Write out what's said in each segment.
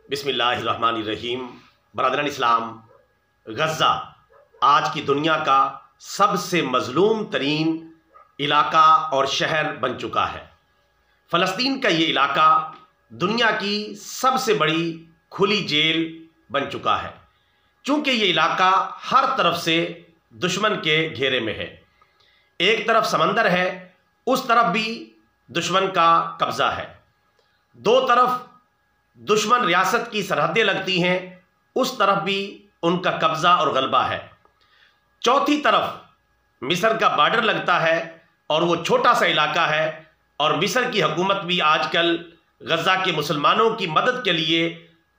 بسم اللہ الرحمن الرحیم۔ برادران اسلام، غزہ آج کی دنیا کا سب سے مظلوم ترین علاقہ اور شہر بن چکا ہے۔ فلسطین کا یہ علاقہ دنیا کی سب سے بڑی کھلی جیل بن چکا ہے، چونکہ یہ علاقہ ہر طرف سے دشمن کے گھیرے میں ہے۔ ایک طرف سمندر ہے، اس طرف بھی دشمن کا قبضہ ہے، دو طرف دشمن ریاست کی سرحدیں لگتی ہیں، اس طرف بھی ان کا قبضہ اور غلبہ ہے، چوتھی طرف مصر کا بارڈر لگتا ہے اور وہ چھوٹا سا علاقہ ہے، اور مصر کی حکومت بھی آج کل غزہ کے مسلمانوں کی مدد کے لیے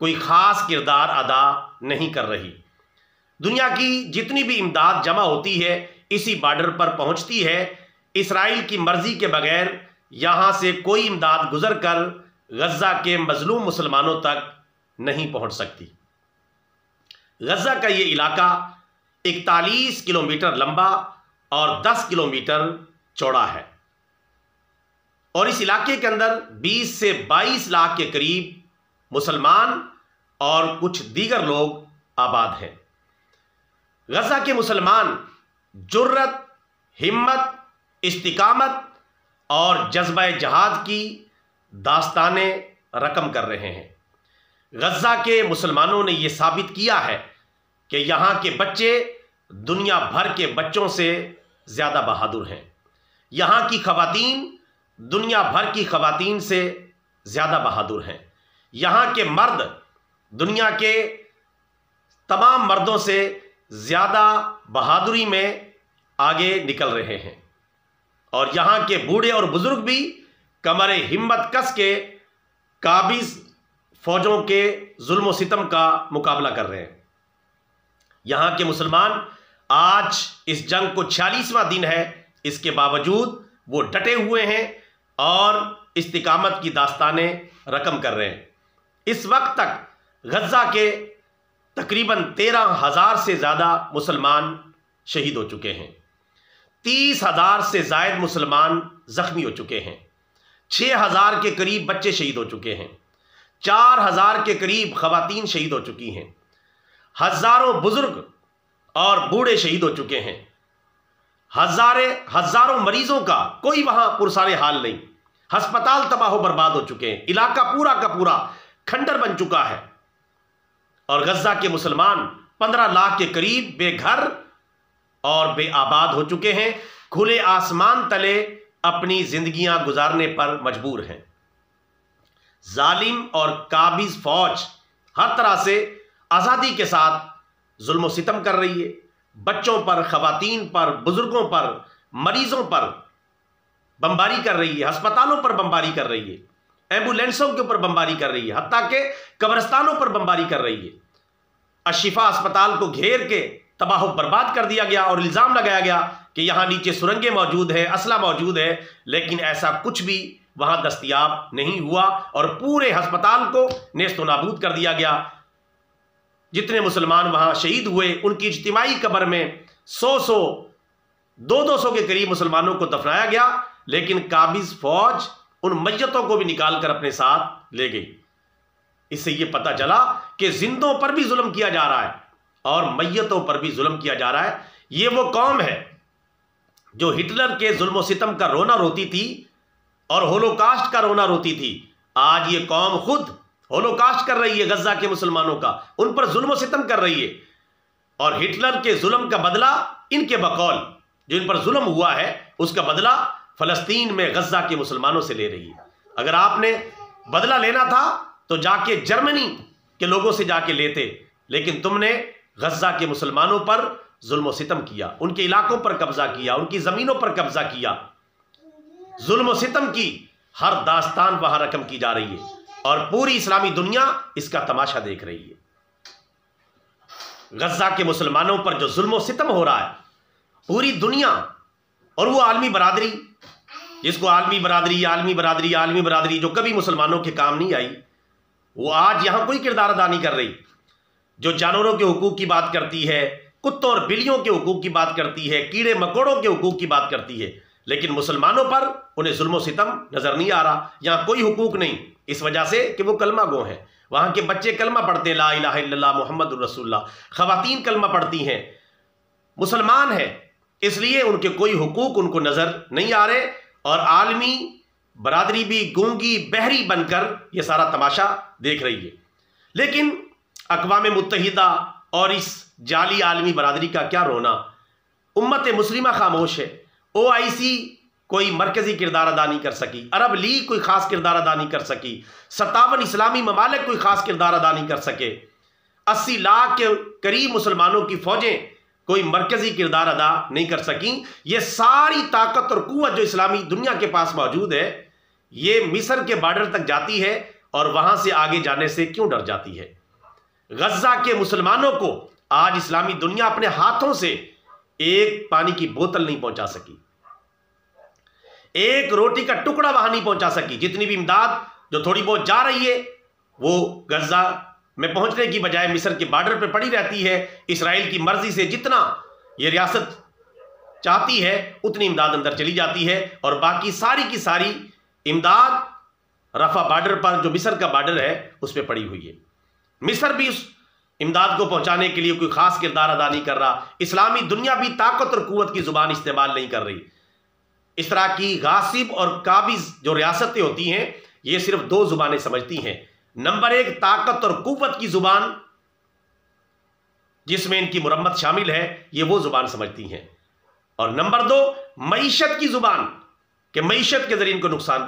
کوئی خاص کردار ادا نہیں کر رہی۔ دنیا کی جتنی بھی امداد جمع ہوتی ہے اسی بارڈر پر پہنچتی ہے، اسرائیل کی مرضی کے بغیر یہاں سے کوئی امداد گزر کر غزہ کے مظلوم مسلمانوں تک نہیں پہنچ سکتی۔ غزہ کا یہ علاقہ 41 کلومیٹر لمبا اور 10 کلومیٹر چوڑا ہے، اور اس علاقے کے اندر 20 سے 22 لاکھ کے قریب مسلمان اور کچھ دیگر لوگ آباد ہیں۔ غزہ کے مسلمان جرت، ہمت، استقامت اور جذبہ جہاد کی داستانیں رقم کر رہے ہیں۔ غزہ کے مسلمانوں نے یہ ثابت کیا ہے کہ یہاں کے بچے دنیا بھر کے بچوں سے زیادہ بہادر ہیں، یہاں کی خواتین دنیا بھر کی خواتین سے زیادہ بہادر ہیں، یہاں کے مرد دنیا کے تمام مردوں سے زیادہ بہادری میں آگے نکل رہے ہیں، اور یہاں کے بوڑھے اور بزرگ بھی کمر ہمت کس کے قابض فوجوں کے ظلم و ستم کا مقابلہ کر رہے ہیں۔ یہاں کے مسلمان آج اس جنگ کو 46واں دن ہے، اس کے باوجود وہ ڈٹے ہوئے ہیں اور استقامت کی داستانیں رقم کر رہے ہیں۔ اس وقت تک غزہ کے تقریباً 13,000 سے زیادہ مسلمان شہید ہو چکے ہیں، 30,000 سے زائد مسلمان زخمی ہو چکے ہیں، 6,000 کے قریب بچے شہید ہو چکے ہیں، 4,000 کے قریب خواتین شہید ہو چکی ہیں، ہزاروں بزرگ اور بوڑھے شہید ہو چکے ہیں، ہزاروں مریضوں کا کوئی وہاں پرسان حال نہیں، ہسپتال تباہ و برباد ہو چکے ہیں، علاقہ پورا کا پورا کھنڈر بن چکا ہے، اور غزہ کے مسلمان 15 لاکھ کے قریب بے گھر اور بے آباد ہو چکے ہیں، کھلے آسمان تلے اپنی زندگیاں گزارنے پر مجبور ہیں۔ ظالم اور قابض فوج ہر طرح سے آزادی کے ساتھ ظلم و ستم کر رہی ہے، بچوں پر، خواتین پر، بزرگوں پر، مریضوں پر بمباری کر رہی ہے، ہسپتالوں پر بمباری کر رہی ہے، ایمبولینسوں کے اوپر بمباری کر رہی ہے، حتیٰ کہ قبرستانوں پر بمباری کر رہی ہے۔ الشفا اسپتال کو گھیر کے تباہ و برباد کر دیا گیا اور الزام لگایا گیا کہ یہاں نیچے سرنگیں موجود ہیں، اسلحہ موجود ہے، لیکن ایسا کچھ بھی وہاں دستیاب نہیں ہوا، اور پورے ہسپتال کو نیست و نابود کر دیا گیا۔ جتنے مسلمان وہاں شہید ہوئے ان کی اجتماعی قبر میں 100 200 کے قریب مسلمانوں کو دفنایا گیا، لیکن قابض فوج ان میتوں کو بھی نکال کر اپنے ساتھ لے گئی۔ اس سے یہ پتہ چلا کہ زندوں پر بھی ظلم کیا جا رہا ہے اور میتوں پر بھی ظلم کیا جا رہا ہے۔ یہ وہ قوم ہے جو ہٹلر کے ظلم و ستم کا رونا روتی تھی اور ہولوکاسٹ کا رونا روتی تھی، آج یہ قوم خود ہولوکاسٹ کر رہی ہے، غزہ کے مسلمانوں کا ان پر ظلم و ستم کر رہی ہے، اور ہٹلر کے ظلم کا بدلہ ان کے بقول جو ان پر ظلم ہوا ہے اس کا بدلہ فلسطین میں غزہ کے مسلمانوں سے لے رہی ہے۔ اگر آپ نے بدلہ لینا تھا تو جا کے جرمنی کے لوگوں سے جا کے لیتے، لیکن تم نے غزہ کے مسلمانوں پر ظلم و ستم کیا، ان کے علاقوں پر قبضہ کیا، ان کی زمینوں پر قبضہ کیا، ظلم و ستم کی ہر داستان وہاں رقم کی جا رہی ہے، اور پوری اسلامی دنیا اس کا تماشا دیکھ رہی ہے۔ غزہ کے مسلمانوں پر جو ظلم و ستم ہو رہا ہے، پوری دنیا اور وہ عالمی برادری جس کو عالمی برادری جو کبھی مسلمانوں کے کام نہیں آئی، وہ آج یہاں کوئی کردار ادا نہیں کر رہی۔ جو جانوروں کے حقوق کی بات کرتی ہے، کتوں اور بلیوں کے حقوق کی بات کرتی ہے، کیڑے مکوڑوں کے حقوق کی بات کرتی ہے، لیکن مسلمانوں پر انہیں ظلم و ستم نظر نہیں آ رہا. یہاں کوئی حقوق نہیں، اس وجہ سے کہ وہ کلمہ گو ہیں. وہاں کے بچے کلمہ پڑھتے ہیں، لا الہ الا اللہ محمد الرسول اللہ. خواتین کلمہ پڑھتی ہیں، مسلمان ہیں، اس لیے ان کے کوئی حقوق ان کو نظر نہیں آ رہے. اور عالمی برادری بھی گونگی بہری بن کر یہ سارا تماشا دیکھ رہی ہے. لیکن اقوام متحدہ اور اس جعلی عالمی برادری کا کیا رونا؟ امت مسلمہ خاموش ہے. OIC کوئی مرکزی کردار ادا نہیں کر سکی، عرب لیگ کوئی خاص کردار ادا نہیں کر سکی، 57 اسلامی ممالک کوئی خاص کردار ادا نہیں کر سکے، 80 لاکھ کے قریب مسلمانوں کی فوجیں کوئی مرکزی کردار ادا نہیں کر سکیں. یہ ساری طاقت اور قوت جو اسلامی دنیا کے پاس موجود ہے یہ مصر کے بارڈر تک جاتی ہے، اور وہاں سے آگے جانے سے کیوں ڈر جاتی ہے؟ غزہ کے مسلمانوں کو آج اسلامی دنیا اپنے ہاتھوں سے ایک پانی کی بوتل نہیں پہنچا سکی، ایک روٹی کا ٹکڑا وہاں نہیں پہنچا سکی. جتنی بھی امداد جو تھوڑی بہت جا رہی ہے وہ غزہ میں پہنچنے کی بجائے مصر کے بارڈر پہ پڑی رہتی ہے. اسرائیل کی مرضی سے جتنا یہ ریاست چاہتی ہے اتنی امداد اندر چلی جاتی ہے، اور باقی ساری کی ساری امداد رفح بارڈر پر جو مصر کا بارڈر ہے اس پہ پڑی ہوئی ہے. مصر بھی اس امداد کو پہنچانے کے لیے کوئی خاص کردار ادا نہیں کر رہا. اسلامی دنیا بھی طاقت اور قوت کی زبان استعمال نہیں کر رہی. اس طرح کی غاصب اور قابض جو ریاستیں ہوتی ہیں یہ صرف 2 زبانیں سمجھتی ہیں. نمبر 1 طاقت اور قوت کی زبان جس میں ان کی مرمت شامل ہے، یہ وہ زبان سمجھتی ہیں. اور نمبر 2 معیشت کی زبان، کہ معیشت کے ذریعے ان کو نقصان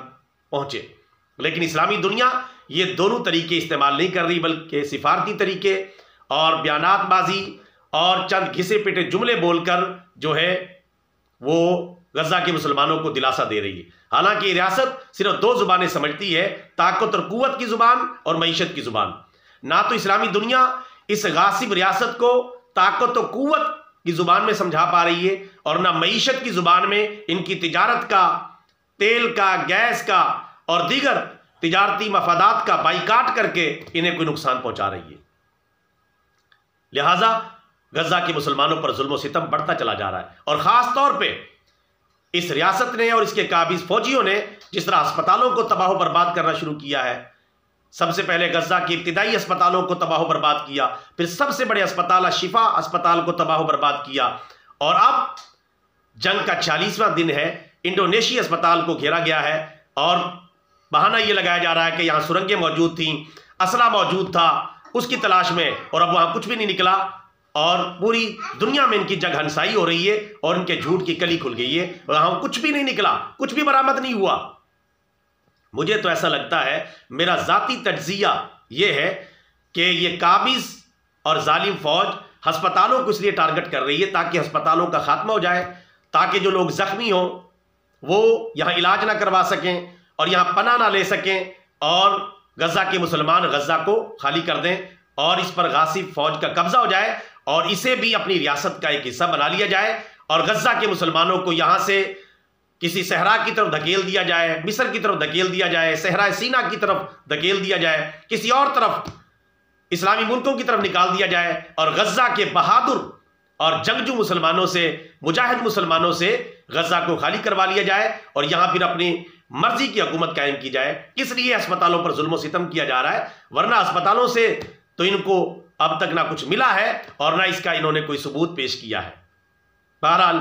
پہنچے. لیکن اسلامی دنیا یہ دونوں طریقے استعمال نہیں کر رہی، بلکہ سفارتی طریقے اور بیانات بازی اور چند گھسے پیٹے جملے بول کر جو ہے وہ غزہ کے مسلمانوں کو دلاسا دے رہی ہے. حالانکہ یہ ریاست صرف 2 زبانیں سمجھتی ہے، طاقت اور قوت کی زبان اور معیشت کی زبان. نہ تو اسلامی دنیا اس غاصب ریاست کو طاقت و قوت کی زبان میں سمجھا پا رہی ہے، اور نہ معیشت کی زبان میں ان کی تجارت کا، تیل کا، گیس کا اور دیگر تجارتی مفادات کا بائیکاٹ کر کے انہیں کوئی نقصان پہنچا رہی ہے. لہٰذا غزہ کے مسلمانوں پر ظلم و ستم بڑھتا چلا جا رہا ہے. اور خاص طور پہ اس ریاست نے اور اس کے قابض فوجیوں نے جس طرح اسپتالوں کو تباہ و برباد کرنا شروع کیا ہے. سب سے پہلے غزہ کی ابتدائی اسپتالوں کو تباہ و برباد کیا، پھر سب سے بڑے اسپتال شفا اسپتال کو تباہ و برباد کیا، اور اب جنگ کا 40واں دن ہے، انڈونیشیا اسپتال کو گھیرا گیا ہے، اور بہانہ یہ لگایا جا رہا ہے کہ یہاں سرنگیں موجود تھیں، اسلحہ موجود تھا اس کی تلاش میں، اور اب وہاں کچھ بھی نہیں نکلا. اور پوری دنیا میں ان کی جگ ہنسائی ہو رہی ہے اور ان کے جھوٹ کی کلی کھل گئی ہے. وہاں کچھ بھی نہیں نکلا، کچھ بھی برآمد نہیں ہوا. مجھے تو ایسا لگتا ہے، میرا ذاتی تجزیہ یہ ہے کہ یہ قابض اور ظالم فوج ہسپتالوں کو اس لیے ٹارگٹ کر رہی ہے تاکہ ہسپتالوں کا خاتمہ ہو جائے، تاکہ جو لوگ زخمی ہوں وہ یہاں علاج نہ کروا سکیں اور یہاں پناہ نہ لے سکیں، اور غزہ کے مسلمان غزہ کو خالی کر دیں اور اس پر غاصب فوج کا قبضہ ہو جائے، اور اسے بھی اپنی ریاست کا ایک حصہ بنا لیا جائے، اور غزہ کے مسلمانوں کو یہاں سے کسی صحرا کی طرف دھکیل دیا جائے، مصر کی طرف دھکیل دیا جائے، صحرا سینا کی طرف دھکیل دیا جائے، کسی اور طرف اسلامی ملکوں کی طرف نکال دیا جائے، اور غزہ کے بہادر اور جنگجو مسلمانوں سے، مجاہد مسلمانوں سے غزہ کو خالی کروا لیا جائے، اور یہاں پھر اپنی مرضی کی حکومت قائم کی جائے. اس لیے اسپتالوں پر ظلم و ستم کیا جا رہا ہے، ورنہ اسپتالوں سے تو ان کو اب تک نہ کچھ ملا ہے اور نہ اس کا انہوں نے کوئی ثبوت پیش کیا ہے. بہرحال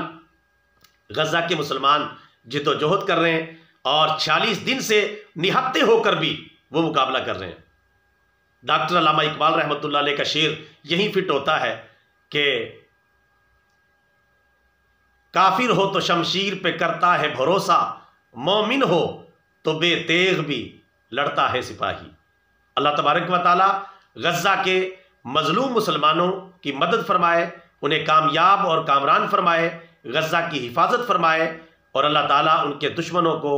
غزہ کے مسلمان جد و جہد کر رہے ہیں، اور 46 دن سے نہتے ہو کر بھی وہ مقابلہ کر رہے ہیں. ڈاکٹر علامہ اقبال رحمۃ اللہ علیہ کا شعر یہی فٹ ہوتا ہے کہ کافر ہو تو شمشیر پہ کرتا ہے بھروسہ، مومن ہو تو بے تیغ بھی لڑتا ہے سپاہی. اللہ تبارک و تعالی غزہ کے مظلوم مسلمانوں کی مدد فرمائے، انہیں کامیاب اور کامران فرمائے، غزہ کی حفاظت فرمائے، اور اللہ تعالیٰ ان کے دشمنوں کو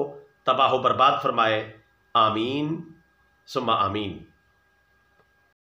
تباہ و برباد فرمائے. آمین ثم آمین.